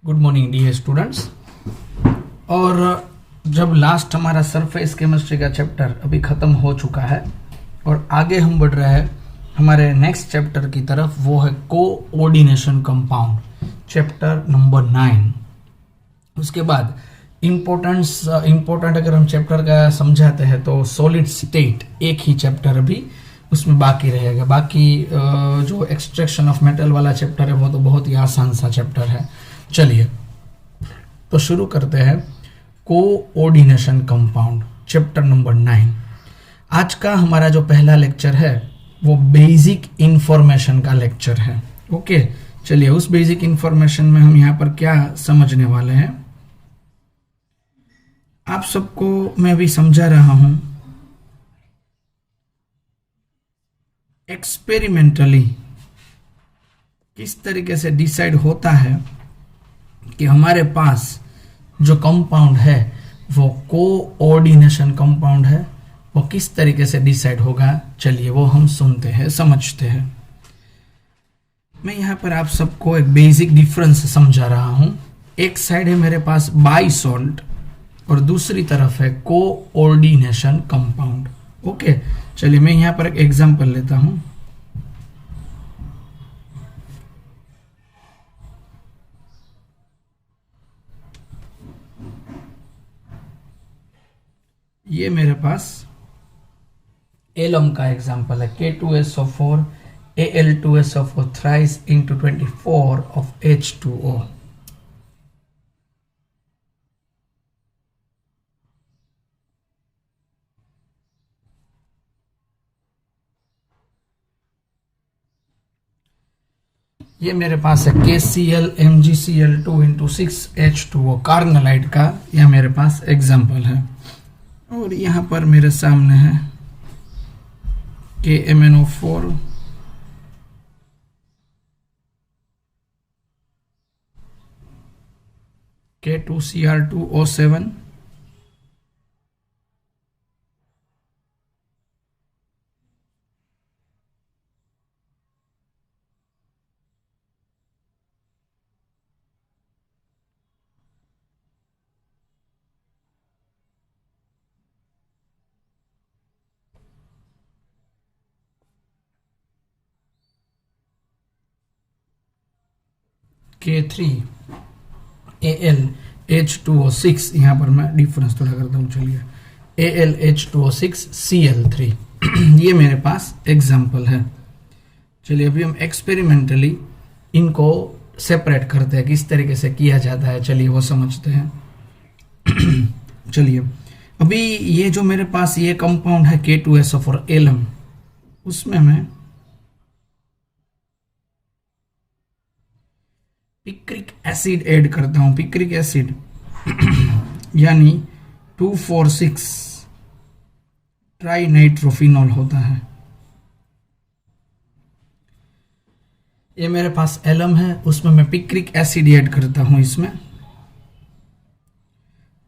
Good morning dear students. और जब last हमारा सरफेस केमिस्ट्री का चैप्टर अभी ख़त्म हो चुका है और आगे हम बढ़ रहे हैं हमारे नेक्स्ट चैप्टर की तरफ, वो है कोऑर्डिनेशन कंपाउंड, चैप्टर नंबर 9। उसके बाद इम्पोर्टेंट अगर हम चैप्टर का समझाते हैं तो सॉलिड स्टेट एक ही चैप्टर अभी उसमें बाकी रहेगा। बाकी जो एक्सट्रैक्शन ऑफ मेटल वाला चैप्टर है वो तो बहुत ही आसान सा चैप्टर है। चलिए तो शुरू करते हैं कोऑर्डिनेशन कंपाउंड, चैप्टर नंबर 9। आज का हमारा जो पहला लेक्चर है वो बेसिक इंफॉर्मेशन का लेक्चर है। ओके, चलिए उस बेसिक इंफॉर्मेशन में हम यहाँ पर क्या समझने वाले हैं, आप सबको मैं भी समझा रहा हूं। एक्सपेरिमेंटली किस तरीके से डिसाइड होता है कि हमारे पास जो कंपाउंड है वो कोऑर्डिनेशन कंपाउंड है, वो किस तरीके से डिसाइड होगा, चलिए वो हम सुनते हैं, समझते हैं। मैं यहाँ पर आप सबको एक बेसिक डिफरेंस समझा रहा हूं। एक साइड है मेरे पास बाई सॉल्ट और दूसरी तरफ है कोऑर्डिनेशन कंपाउंड। ओके, चलिए मैं यहाँ पर एक एग्जांपल लेता हूं। ये मेरे पास एलम का एग्जांपल है, K2SO4 Al2SO4 thrice into 24 of H2O। ये मेरे पास है KCl MgCl2 into 6H2O, कार्नलाइट का यह मेरे पास एग्जांपल है। और यहाँ पर मेरे सामने है KMnO4 K2Cr2O7 K3AlH2O6। यहाँ पर मैं डिफरेंस थोड़ा करता हूँ, चलिए AlH2O6Cl3 ये मेरे पास एग्जाम्पल है। चलिए अभी हम एक्सपेरिमेंटली इनको सेपरेट करते हैं, किस तरीके से किया जाता है, चलिए वो समझते हैं। चलिए अभी ये जो मेरे पास ये कंपाउंड है K2SO4 एलम, उसमें मैं पिक्रिक एसिड ऐड करता हूं। पिक्रिक एसिड यानी 2,4,6 ट्राई नाइट्रोफिनॉल होता है। ये मेरे पास एलम है, उसमें मैं पिक्रिक एसिड ऐड करता हूं इसमें,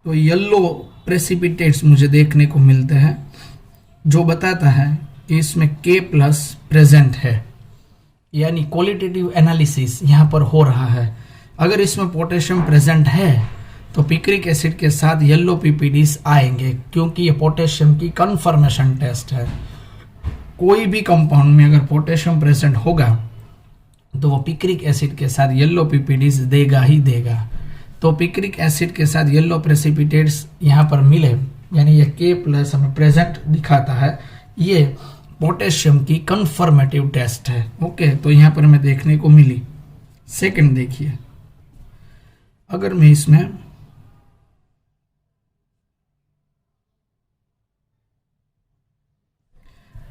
तो येलो प्रेसिपिटेट्स मुझे देखने को मिलते हैं, जो बताता है कि इसमें K प्लस प्रेजेंट है, यानी क्वालिटेटिव एनालिसिस यहाँ पर हो रहा है। अगर इसमें पोटेशियम प्रेजेंट है तो पिक्रिक एसिड के साथ येलो पीपीडीज आएंगे, क्योंकि ये पोटेशियम की कंफर्मेशन टेस्ट है। कोई भी कंपाउंड में अगर पोटेशियम प्रेजेंट होगा तो वो पिक्रिक एसिड के साथ येलो पीपीडीज देगा ही देगा। तो पिक्रिक एसिड के साथ येलो प्रेसिपिटेट्स यहाँ पर मिले, यानी ये K प्लस हमें प्रेजेंट दिखाता है, ये पोटेशियम की कंफर्मेटिव टेस्ट है। ओके, तो यहां पर हमें देखने को मिली। सेकंड देखिए, अगर मैं इसमें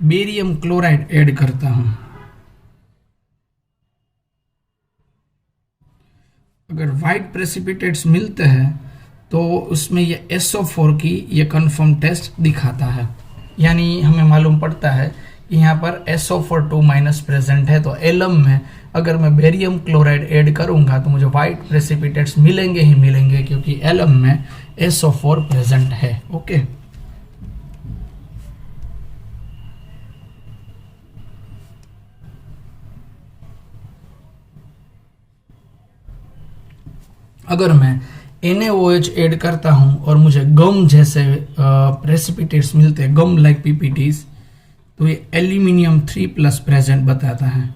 बेरियम क्लोराइड ऐड करता हूं, अगर व्हाइट प्रेसिपिटेट्स मिलते हैं तो उसमें ये SO4 की ये कंफर्म टेस्ट दिखाता है, यानी हमें मालूम पड़ता है कि यहाँ पर SO4 2- प्रेजेंट है। तो एलम में अगर मैं बेरियम क्लोराइड ऐड करूंगा तो मुझे व्हाइट प्रेसिपिटेट्स मिलेंगे ही मिलेंगे, क्योंकि एलम में SO4 प्रेजेंट है। ओके, अगर मैं NaOH ऐड करता हूं और मुझे गम जैसे प्रेसिपिटेट्स मिलते हैं, गम लाइक पीपीटीज, तो ये एल्यूमिनियम 3+ प्रेजेंट बताता है।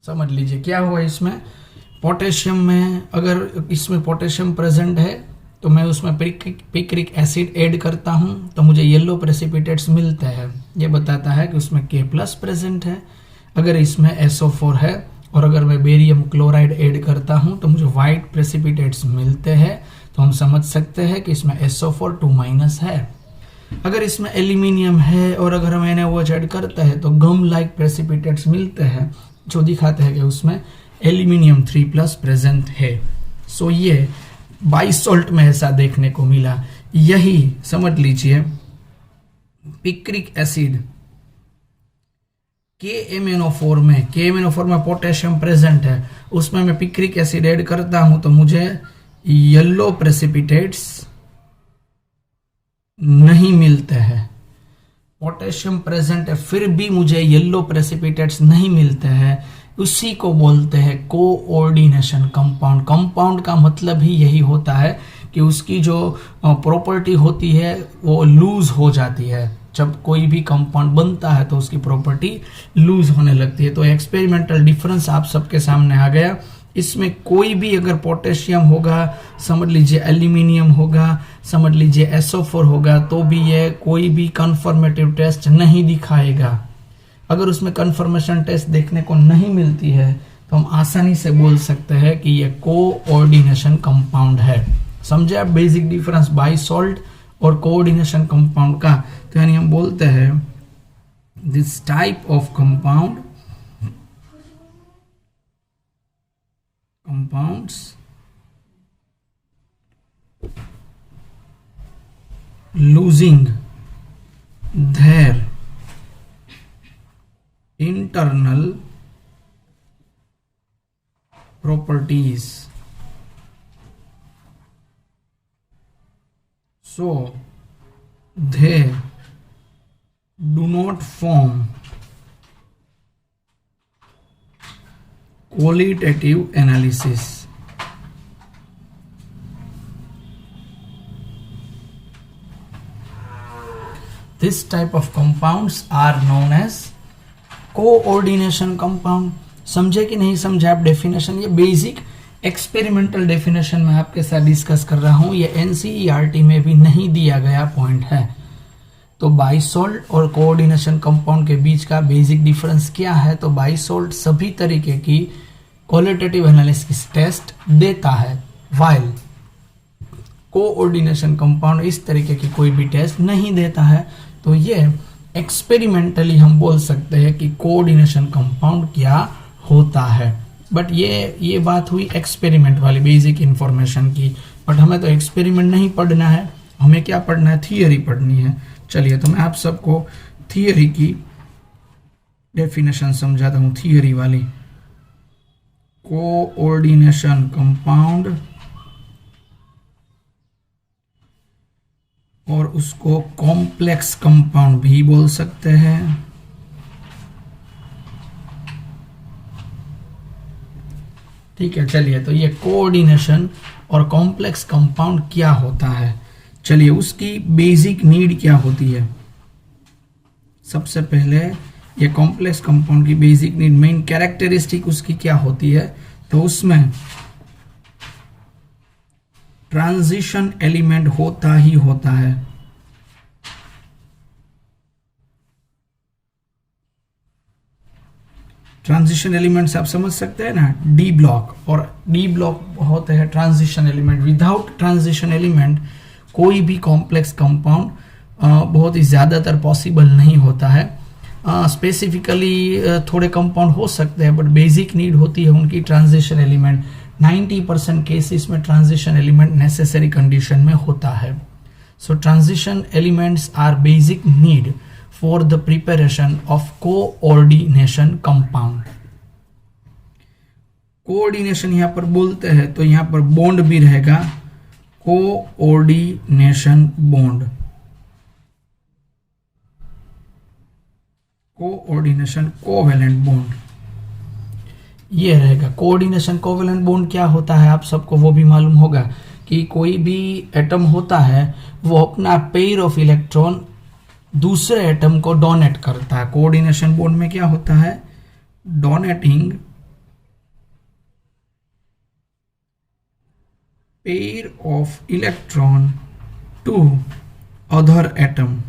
समझ लीजिए क्या हुआ इसमें, पोटेशियम में अगर इसमें पोटेशियम प्रेजेंट है तो मैं उसमें पिक्रिक एसिड ऐड करता हूं तो मुझे येलो प्रेसिपिटेट्स मिलते हैं। ये बताता है कि उसमें K+ प्रेजेंट है। अगर इसमें SO4 है और अगर मैं बेरियम क्लोराइड ऐड करता हूं तो मुझे वाइट प्रेसिपिटेट्स मिलते हैं, तो हम समझ सकते हैं कि इसमें SO4 2- है। अगर इसमें एल्यूमिनियम है और अगर हम NaOH ऐड करते हैं तो गम लाइक प्रेसिपिटेट्स मिलते हैं, जो दिखाते हैं कि उसमें एल्यूमिनियम 3+ प्रेजेंट है। सो ये बाइसॉल्ट में ऐसा देखने को मिला। यही समझ लीजिए पिक्रिक एसिड KMnO4 में पोटेशियम प्रेजेंट है, उसमें मैं पिक्रिक एसिड ऐड करता हूं तो मुझे येलो प्रेसिपिटेट्स नहीं मिलते हैं। पोटेशियम प्रेजेंट है फिर भी मुझे येलो प्रेसिपिटेट्स नहीं मिलते हैं, उसी को बोलते हैं कोऑर्डिनेशन कंपाउंड। कंपाउंड का मतलब ही यही होता है कि उसकी जो प्रॉपर्टी होती है वो लूज हो जाती है। जब कोई भी कंपाउंड बनता है तो उसकी प्रॉपर्टी लूज होने लगती है। तो एक्सपेरिमेंटल डिफरेंस आप सबके सामने आ गया। इसमें कोई भी अगर पोटेशियम होगा, समझ लीजिए एल्यूमिनियम होगा, समझ लीजिए SO4 होगा, तो भी ये कोई भी कंफर्मेटिव टेस्ट नहीं दिखाएगा। अगर उसमें कंफर्मेशन टेस्ट देखने को नहीं मिलती है तो हम आसानी से बोल सकते हैं कि ये कोऑर्डिनेशन कंपाउंड है। समझे आप बेसिक डिफरेंस बाइसॉल्ट और कोऑर्डिनेशन कंपाउंड का? तो यानी हम बोलते हैं this type of compounds losing their internal properties, so they do not form qualitative analysis. This type of compounds are known as coordination compound. समझे कि नहीं समझे आप डेफिनेशन? ये बेसिक एक्सपेरिमेंटल डेफिनेशन में आपके साथ डिस्कस कर रहा हूं, ये NCERT में भी नहीं दिया गया पॉइंट है। तो बाइसॉल्ट और कोऑर्डिनेशन कंपाउंड के बीच का बेसिक डिफरेंस क्या है? तो बाइसॉल्ट सभी तरीके की क्वालिटेटिव एनालिसिस टेस्ट देता है, वाइल कोऑर्डिनेशन कंपाउंड इस तरीके की कोई भी टेस्ट नहीं देता है। तो ये एक्सपेरिमेंटली हम बोल सकते हैं कि कोऑर्डिनेशन कंपाउंड क्या होता है। बट ये बात हुई एक्सपेरिमेंट वाली बेसिक इंफॉर्मेशन की। बट हमें तो एक्सपेरिमेंट नहीं पढ़ना है, हमें क्या पढ़ना है? थियरी पढ़नी है। चलिए तो मैं आप सबको थियरी की डेफिनेशन समझाता हूं। थियरी वाली, कोऑर्डिनेशन कंपाउंड, और उसको कॉम्प्लेक्स कंपाउंड भी बोल सकते हैं। ठीक है, चलिए तो ये कोऑर्डिनेशन और कॉम्प्लेक्स कंपाउंड क्या होता है, चलिए उसकी बेसिक नीड क्या होती है। सबसे पहले ये कॉम्प्लेक्स कंपाउंड की बेसिक नीड, मेन कैरेक्टरिस्टिक उसकी क्या होती है? तो उसमें ट्रांजिशन एलिमेंट होता ही होता है। ट्रांजिशन एलिमेंट्स आप समझ सकते हैं ना, डी ब्लॉक और डी ब्लॉक होते हैं transition element. Without transition element कोई भी कॉम्प्लेक्स कंपाउंड बहुत ही ज़्यादातर पॉसिबल नहीं होता है। स्पेसिफिकली थोड़े कंपाउंड हो सकते हैं, बट बेसिक नीड होती है उनकी ट्रांजिशन एलिमेंट। 90% केसेस में ट्रांजिशन एलिमेंट नेसेसरी कंडीशन में होता है। So transition elements are basic need for the preparation of coordination compound. Coordination यहां पर बोलते हैं तो यहां पर बॉन्ड भी रहेगा, coordination bond, coordination covalent bond. ये रहेगा। कोऑर्डिनेशन कोवेलेंट बॉन्ड क्या होता है आप सबको वो भी मालूम होगा कि कोई भी एटम होता है वो अपना पेयर ऑफ इलेक्ट्रॉन दूसरे एटम को डोनेट करता है। कोऑर्डिनेशन बॉन्ड में क्या होता है, donating pair of electron to other atom.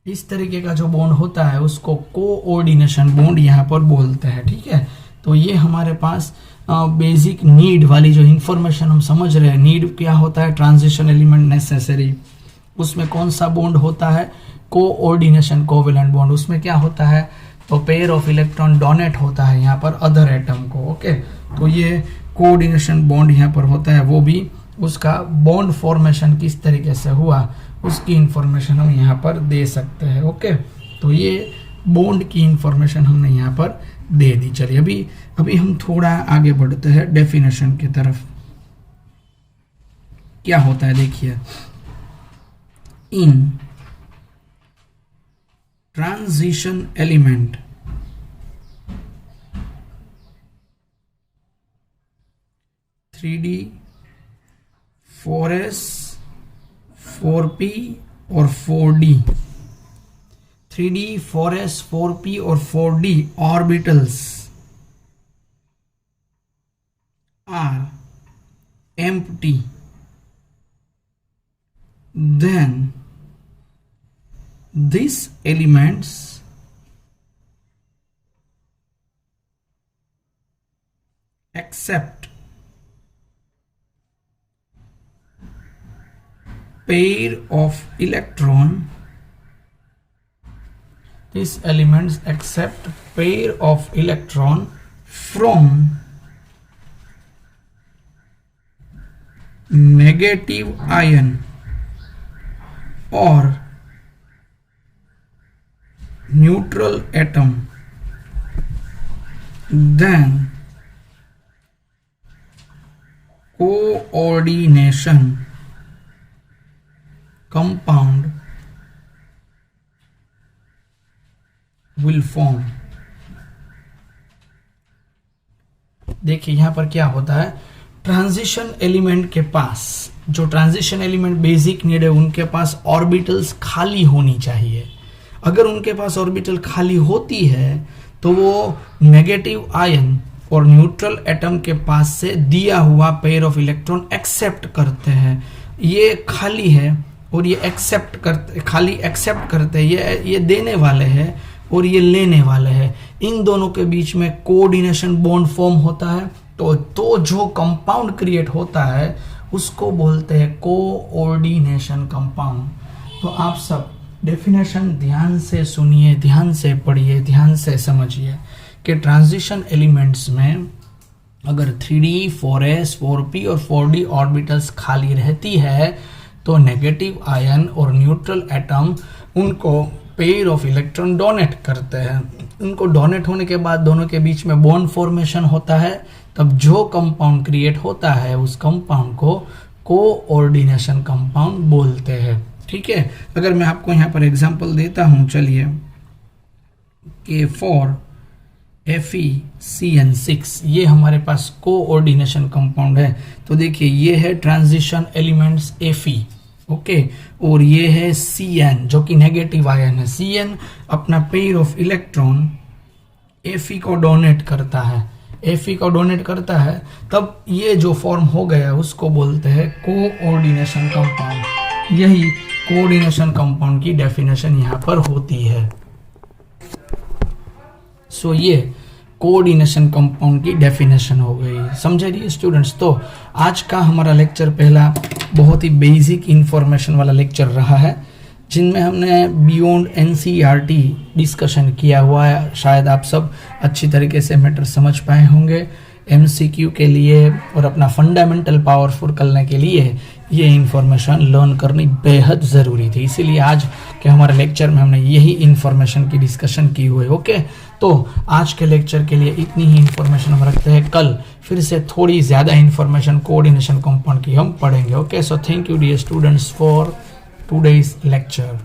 इस तरीके का जो बॉन्ड होता है उसको कोऑर्डिनेशन बॉन्ड यहाँ पर बोलते हैं, ठीक है। तो ये हमारे पास बेसिक नीड वाली जो इंफॉर्मेशन हम समझ रहे हैं, नीड क्या होता है, ट्रांजिशन एलिमेंट नेसेसरी, उसमें कौन सा बॉन्ड होता है, कोऑर्डिनेशन कोवेलेंट बॉन्ड। उसमें क्या होता है, तो पेयर ऑफ इलेक्ट्रॉन डोनेट होता है यहाँ पर अदर एटम को, ओके। तो ये कोऑर्डिनेशन बॉन्ड यहाँ पर होता है, वो भी उसका बॉन्ड फॉर्मेशन किस तरीके से हुआ उसकी इंफॉर्मेशन हम यहाँ पर दे सकते हैं, ओके। तो ये बॉन्ड की इंफॉर्मेशन हमने यहाँ पर दे दी। चलिए अभी हम थोड़ा आगे बढ़ते हैं डेफिनेशन की तरफ। क्या होता है देखिए, इन transition element three D 4s 4p और 4d, 3d 4s 4p और 4d orbitals are empty, then these elements accept pair of electron, these elements accept pair of electron from negative ion or neutral atom, then coordination compound will form। देखिए यहां पर क्या होता है, transition element के पास, जो transition element basic need है, उनके पास ऑर्बिटल्स खाली होनी चाहिए। अगर उनके पास ऑर्बिटल खाली होती है तो वो नेगेटिव आयन और न्यूट्रल एटम के पास से दिया हुआ पेयर ऑफ इलेक्ट्रॉन एक्सेप्ट करते हैं। ये खाली है और ये एक्सेप्ट करते, खाली एक्सेप्ट करते हैं, ये देने वाले हैं और ये लेने वाले हैं। इन दोनों के बीच में कोऑर्डिनेशन बॉन्ड फॉर्म होता है। तो जो कंपाउंड क्रिएट होता है उसको बोलते हैं कोऑर्डिनेशन कंपाउंड। तो आप सब डेफिनेशन ध्यान से सुनिए, ध्यान से पढ़िए, ध्यान से समझिए कि ट्रांजिशन एलिमेंट्स में अगर 3d 4s 4p और 4d ऑर्बिटल्स खाली रहती है तो नेगेटिव आयन और न्यूट्रल एटम उनको पेयर ऑफ इलेक्ट्रॉन डोनेट करते हैं। उनको डोनेट होने के बाद दोनों के बीच में बॉन्ड फॉर्मेशन होता है। तब जो कंपाउंड क्रिएट होता है उस कंपाउंड को कोऑर्डिनेशन कंपाउंड बोलते हैं, ठीक है। अगर मैं आपको यहाँ पर एग्जांपल देता हूँ, चलिए, कि फॉर FeCN6 ये हमारे पास कोऑर्डिनेशन कंपाउंड है। तो देखिए ये है ट्रांजिशन एलिमेंट्स Fe, ओके, और ये है Cn जो कि नेगेटिव आयन है। Cn अपना पेयर ऑफ इलेक्ट्रॉन Fe को डोनेट करता है, Fe को डोनेट करता है, तब ये जो फॉर्म हो गया उसको बोलते हैं कोऑर्डिनेशन कंपाउंड। यही कोऑर्डिनेशन कंपाउंड की डेफिनेशन यहाँ पर होती है। सो ये कोऑर्डिनेशन कंपाउंड की डेफिनेशन हो गई, समझे रही स्टूडेंट्स। तो आज का हमारा लेक्चर पहला बहुत ही बेसिक इंफॉर्मेशन वाला लेक्चर रहा है, जिनमें हमने बियॉन्ड एनसीईआरटी डिस्कशन किया हुआ है। शायद आप सब अच्छी तरीके से मैटर समझ पाए होंगे। एमसीक्यू के लिए और अपना फंडामेंटल पावरफुल करने के लिए ये इंफॉर्मेशन लर्न करनी बेहद ज़रूरी थी। इसीलिए आज के हमारे लेक्चर में हमने यही इंफॉर्मेशन की डिस्कशन की हुई है, ओके। तो आज के लेक्चर के लिए इतनी ही इंफॉर्मेशन हम रखते हैं। कल फिर से थोड़ी ज़्यादा इंफॉर्मेशन कोऑर्डिनेशन कंपाउंड की हम पढ़ेंगे, okay. So thank you dear students for today's lecture.